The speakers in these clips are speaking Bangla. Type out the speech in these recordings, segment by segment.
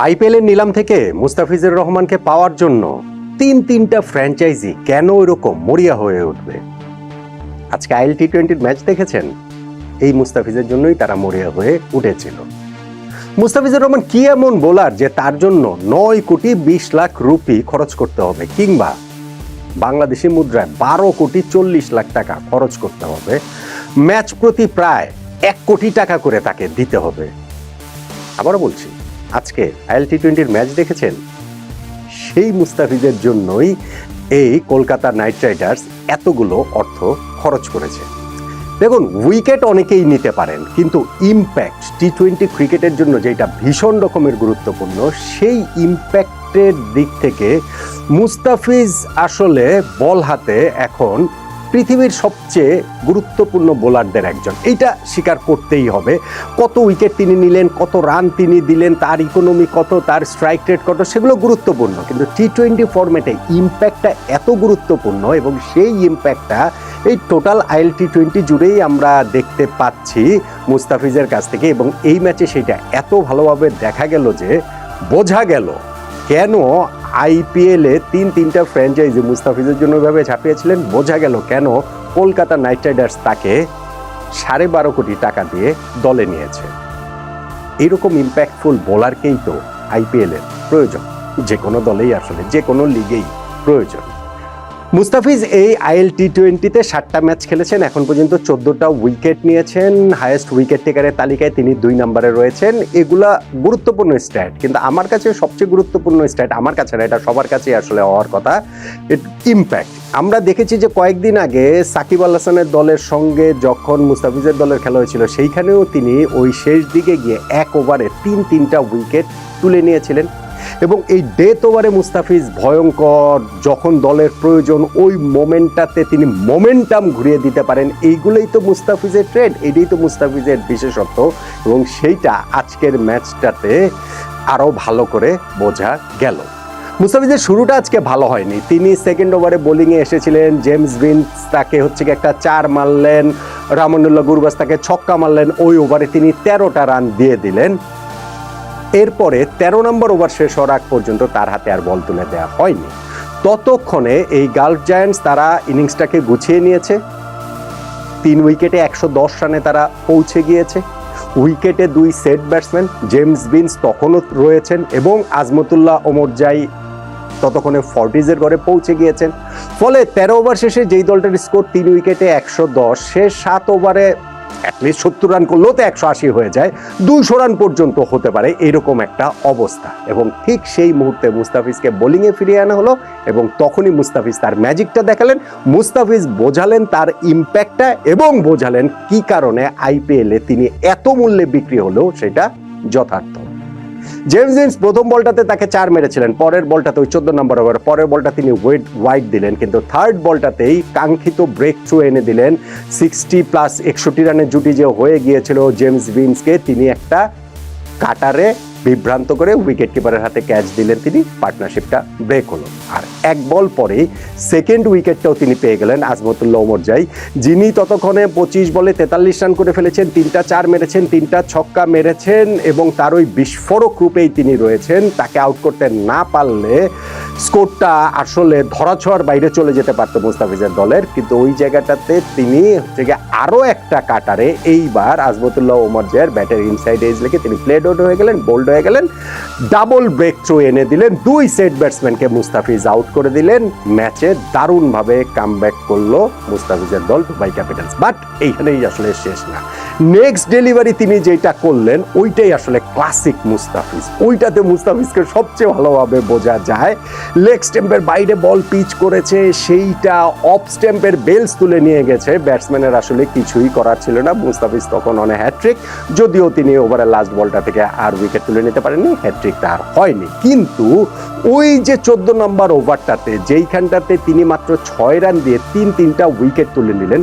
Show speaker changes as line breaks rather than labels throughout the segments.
আইপিএলের নিলাম থেকে মুস্তাফিজুর রহমানকে পাওয়ার জন্য তিনটা ফ্র্যাঞ্চাইজি কেন এরকম মরিয়া হয়ে উঠবে? আজকে আইএল টি-20 ম্যাচ দেখেছেন? এই মুস্তাফিজের জন্যই তারা মরিয়া হয়ে উঠেছিল। মুস্তাফিজুর রহমান কি এমন বোলার যে তার জন্য 9,20,00,000 রুপি খরচ করতে হবে, কিংবা বাংলাদেশি মুদ্রায় 12,40,00,000 টাকা খরচ করতে হবে, ম্যাচ প্রতি প্রায় 1 কোটি টাকা করে তাকে দিতে হবে? আবারও বলছি, আজকে আইএল টি-20 ম্যাচ দেখেছেন? সেই মুস্তাফিজের জন্যই এই কলকাতা নাইট রাইডার্স এতগুলো অর্থ খরচ করেছে। দেখুন, উইকেট অনেকেই নিতে পারেন, কিন্তু ইম্প্যাক্ট টি-20 ক্রিকেটের জন্য যেটা ভীষণ রকমের গুরুত্বপূর্ণ, সেই ইম্প্যাক্টের দিক থেকে মুস্তাফিজ আসলে বল হাতে এখন পৃথিবীর সবচেয়ে গুরুত্বপূর্ণ বোলারদের একজন, এইটা স্বীকার করতেই হবে। কত উইকেট তিনি নিলেন, কত রান তিনি দিলেন, তার ইকোনমি কত, তার স্ট্রাইক রেট কত, সেগুলো গুরুত্বপূর্ণ, কিন্তু টি-20 ফরম্যাটে ইম্প্যাক্টটা এত গুরুত্বপূর্ণ, এবং সেই ইম্প্যাক্টটা এই টোটাল আইএল টি-20 জুড়েই আমরা দেখতে পাচ্ছি মুস্তাফিজের কাছ থেকে। এবং এই ম্যাচে সেটা এত ভালোভাবে দেখা গেল যে বোঝা গেল কেন আইপিএলে তিনটা ফ্র্যাঞ্চাইজি মুস্তাফিজের জন্য এভাবে ঝাঁপিয়েছিলেন। বোঝা গেল কেন কলকাতা নাইট রাইডার্স তাকে 12.5 কোটি টাকা দিয়ে দলে নিয়েছে। এইরকম ইম্প্যাক্টফুল বোলারকেই তো আইপিএলের প্রয়োজন, যে কোনো দলেই আসলে, যে কোনো লিগেই প্রয়োজন। মুস্তাফিজ এই আইএল টি-20তে 7টা ম্যাচ খেলেছেন, এখন পর্যন্ত 14টা উইকেট নিয়েছেন, হাইয়েস্ট উইকেট টেকারের তালিকায় তিনি 2 নম্বরে রয়েছেন। এগুলা গুরুত্বপূর্ণ স্ট্যাট, কিন্তু আমার কাছে সবচেয়ে গুরুত্বপূর্ণ স্ট্যাট, আমার কাছে না, এটা সবার কাছেই আসলে হওয়ার কথা, ইম্প্যাক্ট। আমরা দেখেছি যে কয়েকদিন আগে সাকিব আল হাসানের দলের সঙ্গে যখন মুস্তাফিজের দলের খেলা হয়েছিল, সেইখানেও তিনি ওই শেষ দিকে গিয়ে 1 ওভারে 3টা উইকেট তুলে নিয়েছিলেন। এবং এই ডেথ ওভারে মুস্তাফিজ ভয়ঙ্কর, যখন দলের প্রয়োজন ওই মোমেন্টটাতে তিনি মোমেন্টাম ঘুরিয়ে দিতে পারেন। এইগুলোই তো মুস্তাফিজের ট্রেড, এটাই তো মুস্তাফিজের বিশেষত্ব, এবং সেইটা আজকের ম্যাচটাতে আরও ভালো করে বোঝা গেল। মুস্তাফিজের শুরুটা আজকে ভালো হয়নি, তিনি সেকেন্ড ওভারে বোলিংয়ে এসেছিলেন, জেমস ভিন্স তাকে একটা 4 মারলেন, রামানুল্লাহ গুরবাজ তাকে ছক্কা মারলেন, ওই ওভারে তিনি 13টা রান দিয়ে দিলেন। এরপরে 13 নম্বর ওভার শেষ হওয়ার আগ পর্যন্ত তার হাতে আর বল তুলে দেওয়া হয়নি। ততক্ষণে এই গালফ জায়ান্টস তারা ইনিংসটাকে গুছিয়ে নিয়েছে, 3 উইকেটে 110 রানে তারা পৌঁছে গিয়েছে। উইকেটে 2 সেট ব্যাটসম্যান, জেমস ভিন্স তখনও রয়েছেন, এবং আজমতুল্লাহ ওমরজাই ততক্ষণে 40s-এর ঘরে পৌঁছে গিয়েছেন। ফলে 13 ওভার শেষে যেই দলটার স্কোর 3 উইকেটে 110, সে 7 ওভারে অ্যাটলিস্ট 70 রান করলেও তো 180 হয়ে যায়, 200 রান পর্যন্ত হতে পারে, এরকম একটা অবস্থা। এবং ঠিক সেই মুহূর্তে মুস্তাফিজকে বোলিংয়ে ফিরিয়ে আনা হলো, এবং তখনই মুস্তাফিজ তার ম্যাজিকটা দেখালেন। মুস্তাফিজ বোঝালেন তার ইম্প্যাক্টটা, এবং বোঝালেন কি কারণে আইপিএলে তিনি এত মূল্যে বিক্রি হলেও সেটা যথার্থ। জেমস ভিন্স প্রথম বলটাতে তাকে 4 মেরেছিলেন, পরের বলটাতে ওই 14 নম্বর ওভার, পরের বলটা তিনি ওয়াইড দিলেন, কিন্তু থার্ড বলটাতেই কাঙ্ক্ষিত ব্রেক থ্রু এনে দিলেন। 60+ 61 রানের জুটি যে হয়ে গিয়েছিল জেমস ভিন্সকে, তিনি একটা কাটারে বিভ্রান্ত করে উইকেট কিপারের হাতে ক্যাচ দিলেন, তিনি পার্টনারশিপটা ব্রেক হলো। আর 1 বল পরেই সেকেন্ড উইকেটটাও তিনি পেয়ে গেলেন আজমতুল্লাহ ওমরজাই, যিনি ততক্ষণে 25 বলে 43 রান করে ফেলেছেন, 3টা 4 মেরেছেন, 3টা ছক্কা মেরেছেন, এবং তার ওই বিস্ফোরক রূপেই তিনি রয়েছেন। তাকে আউট করতে না পারলে স্কোরটা আসলে ধরাছোঁয়ার বাইরে চলে যেতে পারত মুস্তাফিজের দলের, কিন্তু ওই জায়গাটাতে তিনি আরও একটা কাটারে এইবার আজমতুল্লাহ ওমরজাইয়ের ব্যাটের ইনসাইড এজ লেগে তিনি প্লেড আউট হয়ে গেলেন, বোল্ড হয়ে গেলেন, ডাবল ব্রেক থ্রু এনে দিলেন, 2 সেট ব্যাটসম্যানকে মুস্তাফিজ আউট করে দিলেন। ম্যাচে দারুণভাবে কামব্যাক করলো মুস্তাফিজের দল দুবাই ক্যাপিটালস। বাট এইখানেই আসলে শেষ না, নেক্সট ডেলিভারি তিনি যেটা করলেন ওইটাই আসলে ক্লাসিক মুস্তাফিজ। ওইটাতে মুস্তাফিজকে সবচেয়ে ভালোভাবে বোঝা যায়। লেগ স্ট্যাম্পের বাইরে বল পিচ করেছে, সেইটা অফ স্ট্যাম্পের বেলস তুলে নিয়ে গেছে, ব্যাটসম্যানের আসলে কিছুই করার ছিল না। মুস্তাফিজ তখন অনে হ্যাট্রিক, যদিও তিনি ওভারের লাস্ট বলটা থেকে আর উইকেট তুলে নিতে পারেননি, হ্যাট্রিকটা আর হয়নি। কিন্তু ওই যে 14 নম্বর ওভারটাতে যেইখানটাতে তিনি মাত্র 6 রান দিয়ে 3টা উইকেট তুলে নিলেন,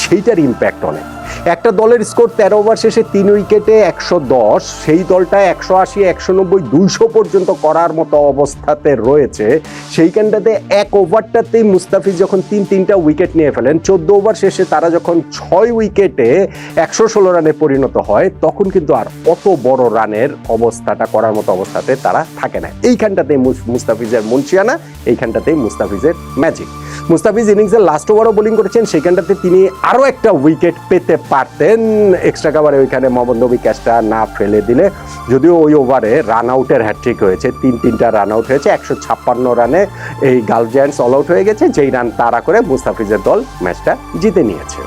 সেইটার ইম্প্যাক্ট অনেক। একটা দলের স্কোর 13 ওভার শেষে 3 উইকেটে 110, সেই দলটা 180, 190, 200 পর্যন্ত করার মতো অবস্থাতে রয়েছে। সেইখানটাতে এক ওভারটাতেই মুস্তাফিজ যখন তিনটা উইকেট নিয়ে ফেলেন, 14 ওভার শেষে তারা যখন 6 উইকেটে 116 রানে পরিণত হয়, তখন কিন্তু আর অত বড় রানের অবস্থাটা করার মতো অবস্থাতে তারা থাকে না। এইখানটাতে মুস্তাফিজের মুন্সিয়ানা, এইখানটাতেই মুস্তাফিজের ম্যাজিক। মুস্তাফিজ ইনিংসের লাস্ট ওভারও বোলিং করেছেন, সেখানটাতে তিনি আরও একটা উইকেট পেতে পারতেন এক্সট্রা কাভারে, ওইখানে মোহাম্মদ নবী ক্যাচটা না ফেলে দিলে। যদিও ওই ওভারে রান আউটের হ্যাট্রিক হয়েছে, তিনটা রান আউট হয়েছে, 156 রানে এই গালফ জায়ান্টস অল আউট হয়ে গেছে, যেই রান তাড়া করে মুস্তাফিজের দল ম্যাচটা জিতে নিয়েছে।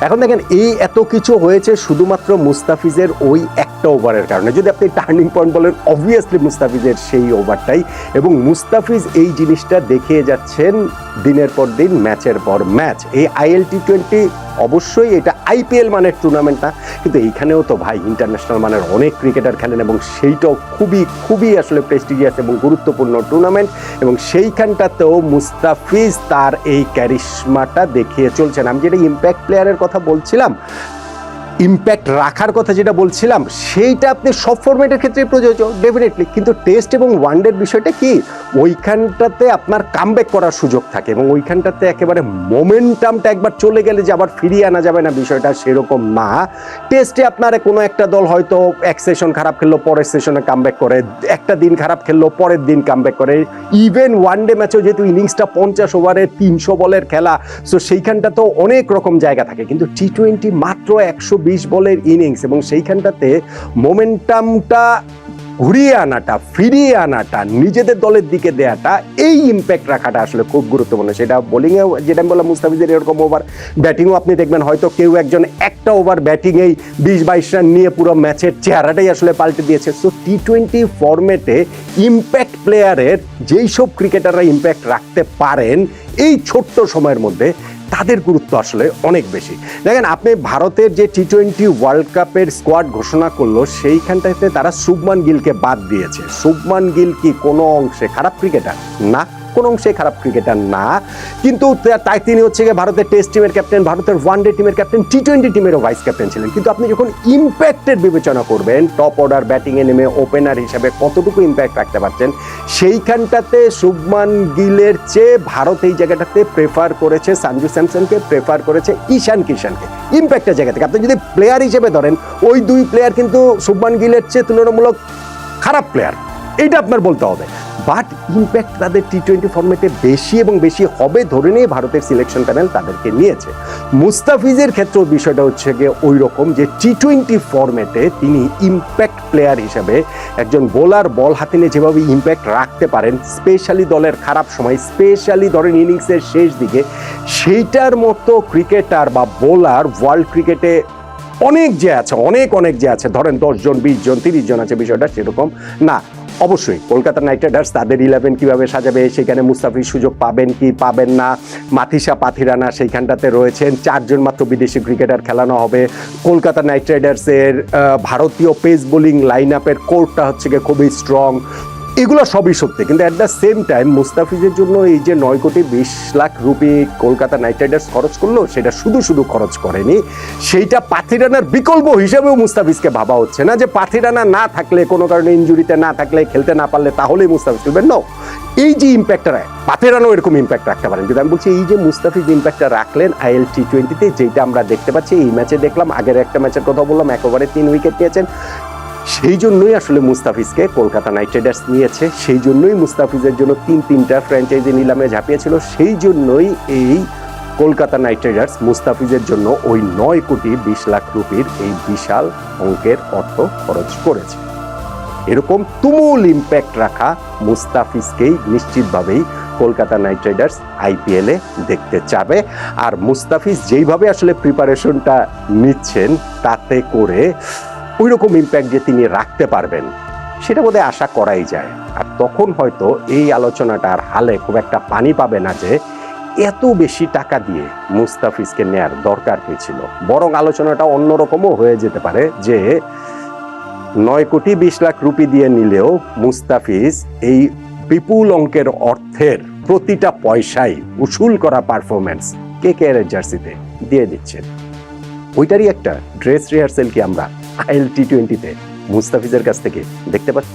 এখন দেখেন, এই এত কিছু হয়েছে শুধুমাত্র মুস্তাফিজের ওই একটা ওভারের কারণে। যদি আপনি টার্নিং পয়েন্ট বলেন, অবভিয়াসলি মুস্তাফিজের সেই ওভারটাই, এবং মুস্তাফিজ এই জিনিসটা দেখিয়ে যাচ্ছেন দিনের পর দিন, ম্যাচের পর ম্যাচ। এই IL T20 অবশ্যই এটা IPL মানের টুর্নামেন্ট না, কিন্তু এইখানেও তো ভাই ইন্টারন্যাশনাল মানের অনেক ক্রিকেটার খেলেন, এবং সেইটাও খুবই আসলে প্রেস্টিজিয়াস এবং গুরুত্বপূর্ণ টুর্নামেন্ট, এবং সেইখানটাতেও মুস্তাফিজ তার এই ক্যারিশমাটা দেখিয়ে চলছেন। আমি যেটা ইম্প্যাক্ট প্লেয়ারের কথা বলছিলাম, ইম্প্যাক্ট রাখার কথা যেটা বলছিলাম, সেইটা আপনি সব ফরম্যাটের ক্ষেত্রে প্রযোজ্য ডেফিনেটলি, কিন্তু টেস্ট এবং ওয়ানডের বিষয়টা কি, ওইখানটাতে আপনার কামব্যাক করার সুযোগ থাকে, এবং ওইখানটাতে একেবারে মোমেন্টামটা একবার চলে গেলে যে আবার ফিরিয়ে আনা যাবে না, বিষয়টা সেরকম না। টেস্টে আপনার কোনো একটা দল হয়তো এক সেশন খারাপ খেললো, পরের সেশনে কামব্যাক করে, একটা দিন খারাপ খেললো, পরের দিন কামব্যাক করে। ইভেন ওয়ানডে ম্যাচেও যেহেতু ইনিংসটা 50 ওভারে 300 বলের খেলা, সো সেইখানটাতেও অনেক রকম জায়গা থাকে, কিন্তু T20 মাত্র 120 বলের ইনিংস, এবং সেইখানটাতে মোমেন্টামটা ঘুরিয়ে আনাটা, ফিরিয়ে আনাটা, নিজেদের দলের দিকে দেয়াটা, এই ইম্প্যাক্ট রাখাটা আসলে খুব গুরুত্বপূর্ণ। সেটা বোলিংয়েও, যেটা আমি বললাম মুস্তাফিজের এরকম ওভার, ব্যাটিংও আপনি দেখবেন হয়তো কেউ একজন একটা ওভার ব্যাটিংয়েই 20-22 রান নিয়ে পুরো ম্যাচের চেহারাটাই আসলে পাল্টে দিয়েছে। সো T20 ফরম্যাটে ইম্প্যাক্ট প্লেয়ারের, যেই সব ক্রিকেটাররা ইম্প্যাক্ট রাখতে পারেন এই ছোট্ট সময়ের মধ্যে, তাদের গুরুত্ব আসলে অনেক বেশি। দেখেন, আপনি ভারতের যে T20 ওয়ার্ল্ড কাপের স্কোয়াড ঘোষণা করলো, সেইখানটাতে তারা শুভমান গিলকে বাদ দিয়েছে। শুভমান গিল কি কোনো অংশে খারাপ ক্রিকেটার? না, কোনো অংশে খারাপ ক্রিকেটার না, কিন্তু তাই তিনি হচ্ছে গিয়ে ভারতের টেস্ট টিমের ক্যাপ্টেন, ভারতের ওয়ানডে টিমের ক্যাপ্টেন, T20 টিমেরও ভাইস ক্যাপ্টেন ছিলেন। কিন্তু আপনি যখন ইম্প্যাক্টের বিবেচনা করবেন, টপ অর্ডার ব্যাটিংয়ে নেমে ওপেনার হিসাবে কতটুকু ইম্প্যাক্ট রাখতে পারছেন, সেইখানটাতে শুভমান গিলের চেয়ে ভারত এই জায়গাটাতে প্রেফার করেছে সঞ্জু স্যামসনকে, প্রেফার করেছে ঈশান কিষানকে ইম্প্যাক্টের জায়গা থেকে। আপনি যদি প্লেয়ার হিসেবে ধরেন, ওই দুই প্লেয়ার কিন্তু শুভমান গিলের চেয়ে তুলনামূলক খারাপ প্লেয়ার, এইটা আপনার বলতে হবে। বাট ইম্প্যাক্ট তাদের T20 ফরম্যাটে বেশি এবং বেশি হবে ধরে নিয়ে ভারতের সিলেকশন প্যানেল তাদেরকে নিয়েছে। মুস্তাফিজের ক্ষেত্রে বিষয়টা হচ্ছে গিয়ে ওই রকম যে T20 ফরম্যাটে তিনি ইম্প্যাক্ট প্লেয়ার হিসেবে একজন বোলার বল হাতে নিয়ে যেভাবে ইম্প্যাক্ট রাখতে পারেন, স্পেশালি দলের খারাপ সময়, স্পেশালি ধরেন ইনিংসের শেষ দিকে, সেইটার মতো ক্রিকেটার বা বোলার ওয়ার্ল্ড ক্রিকেটে অনেক যে আছে, অনেক যে আছে, ধরেন 10 জন, 20 জন, 30 জন আছে, বিষয়টা সেরকম না। অবশ্যই কলকাতা নাইট রাইডার্স তাদের 11 কিভাবে সাজাবে, সেখানে মুস্তাফিজ সুযোগ পাবেন কি পাবেন না, মাথিসা পাথিরানা সেইখানটাতে রয়েছেন, 4 জন মাত্র বিদেশি ক্রিকেটার খেলানো হবে। কলকাতা নাইট রাইডার্সের ভারতীয় পেস বোলিং লাইন আপের কোরটা হচ্ছে গিয়ে খুবই স্ট্রং, এগুলো সবই সত্যি। কিন্তু অ্যাট দ্য সেম টাইম মুস্তাফিজের জন্য এই যে 9,20,00,000 রুপি কলকাতা নাইট রাইডার্স খরচ করলো, সেটা শুধু খরচ করেনি, সেইটা পাথিরানার বিকল্প হিসেবেও মুস্তাফিজকে ভাবা হচ্ছে না, যে পাথিরানা না থাকলে, কোনো কারণে ইনজুরিতে না থাকলে, খেলতে না পারলে তাহলেই মুস্তাফিজ খেলবেন। নো, এই যে ইম্প্যাক্টটা পাথিরানাও এরকম ইম্প্যাক্ট রাখতে পারেন। কিন্তু আমি বলছি, এই যে মুস্তাফিজ ইম্প্যাক্টটা রাখলেন IL T20-তে, যেটা আমরা দেখতে পাচ্ছি এই ম্যাচে দেখলাম, আগের একটা ম্যাচের কথা বললাম, 1 ওভারে 3 উইকেট নিয়েছেন, সেই জন্যই আসলে মুস্তাফিজকে কলকাতা নাইট রাইডার্স নিয়েছে, সেই জন্যই মুস্তাফিজের জন্য 3টা ফ্র্যাঞ্চাইজি নিলামে ঝাঁপিয়েছিল, সেই জন্যই এই কলকাতা নাইট রাইডার্স মুস্তাফিজের জন্য ওই 9,20,00,000 রুপির এই বিশাল অঙ্কের অর্থ খরচ করেছে। এরকম তুমুল ইম্প্যাক্ট রাখা মুস্তাফিজকেই নিশ্চিতভাবেই কলকাতা নাইট রাইডার্স IPL-এ দেখতে চাবে। আর মুস্তাফিজ যেইভাবে আসলে প্রিপারেশনটা নিচ্ছেন, তাতে করে ওই রকম ইম্প্যাক্ট যে তিনি রাখতে পারবেন, সেটা বোধহয় আশা করাই যায়। আর তখন হয়তো এই আলোচনাটার হালে খুব একটা পানি পাবে না যে এত বেশি টাকা দিয়ে মুস্তাফিজকে নেয়ার দরকার কি ছিল। বরং আলোচনাটা অন্যরকমও হয়ে যেতে পারে যে 9,20,00,000 রুপি দিয়ে নিলেও মুস্তাফিজ এই বিপুল অঙ্কের অর্থের প্রতিটা পয়সাই উসুল করা পারফরমেন্স KKR-এর জার্সিতে দিয়ে দিচ্ছেন। ওইটারই একটা ড্রেস রিহার্সেল কি আমরা IL T20-তে মুস্তাফিজের কাছ থেকে দেখতে পাচ্ছি?